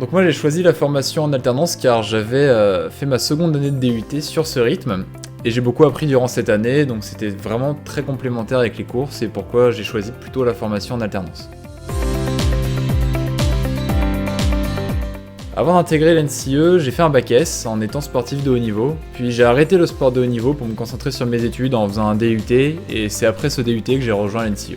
Donc moi j'ai choisi la formation en alternance car j'avais fait ma seconde année de DUT sur ce rythme et j'ai beaucoup appris durant cette année, donc c'était vraiment très complémentaire avec les cours, c'est pourquoi j'ai choisi plutôt la formation en alternance. Avant d'intégrer l'NCE, j'ai fait un bac S en étant sportif de haut niveau, puis j'ai arrêté le sport de haut niveau pour me concentrer sur mes études en faisant un DUT, et c'est après ce DUT que j'ai rejoint l'NCE.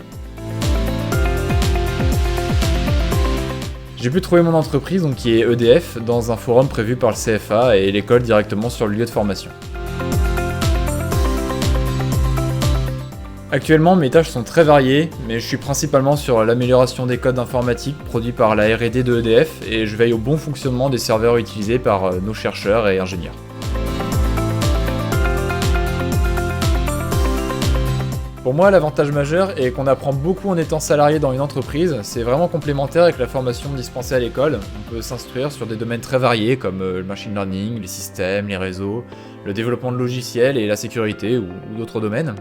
J'ai pu trouver mon entreprise, donc qui est EDF, dans un forum prévu par le CFA et l'école directement sur le lieu de formation. Actuellement, mes tâches sont très variées, mais je suis principalement sur l'amélioration des codes informatiques produits par la R&D de EDF et je veille au bon fonctionnement des serveurs utilisés par nos chercheurs et ingénieurs. Pour moi, l'avantage majeur est qu'on apprend beaucoup en étant salarié dans une entreprise, c'est vraiment complémentaire avec la formation dispensée à l'école. On peut s'instruire sur des domaines très variés comme le machine learning, les systèmes, les réseaux, le développement de logiciels et la sécurité ou d'autres domaines.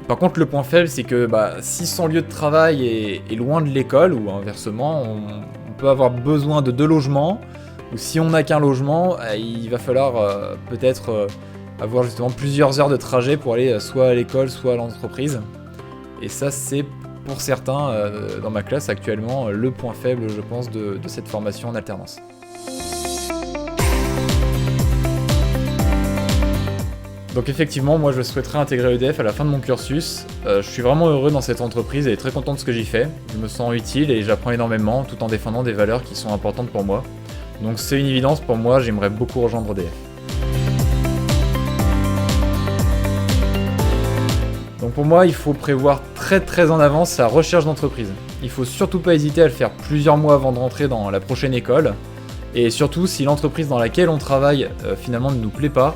Par contre, le point faible, c'est que si son lieu de travail est loin de l'école, ou inversement, on peut avoir besoin de 2 logements, ou si on n'a qu'un logement, il va falloir peut-être avoir justement plusieurs heures de trajet pour aller soit à l'école, soit à l'entreprise. Et ça, c'est pour certains, dans ma classe actuellement, le point faible, je pense, de cette formation en alternance. Donc effectivement, moi je souhaiterais intégrer EDF à la fin de mon cursus. Je suis vraiment heureux dans cette entreprise et très content de ce que j'y fais. Je me sens utile et j'apprends énormément tout en défendant des valeurs qui sont importantes pour moi. Donc c'est une évidence pour moi, j'aimerais beaucoup rejoindre EDF. Donc pour moi, il faut prévoir très en avance sa recherche d'entreprise. Il faut surtout pas hésiter à le faire plusieurs mois avant de rentrer dans la prochaine école. Et surtout, si l'entreprise dans laquelle on travaille finalement ne nous plaît pas,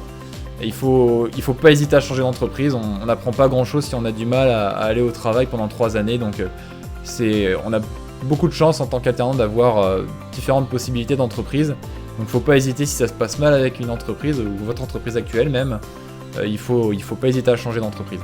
il faut pas hésiter à changer d'entreprise, on n'apprend pas grand chose si on a du mal à aller au travail pendant 3 années, donc on a beaucoup de chance en tant qu'alternant d'avoir différentes possibilités d'entreprise, donc faut pas hésiter si ça se passe mal avec une entreprise, ou votre entreprise actuelle même, il faut pas hésiter à changer d'entreprise.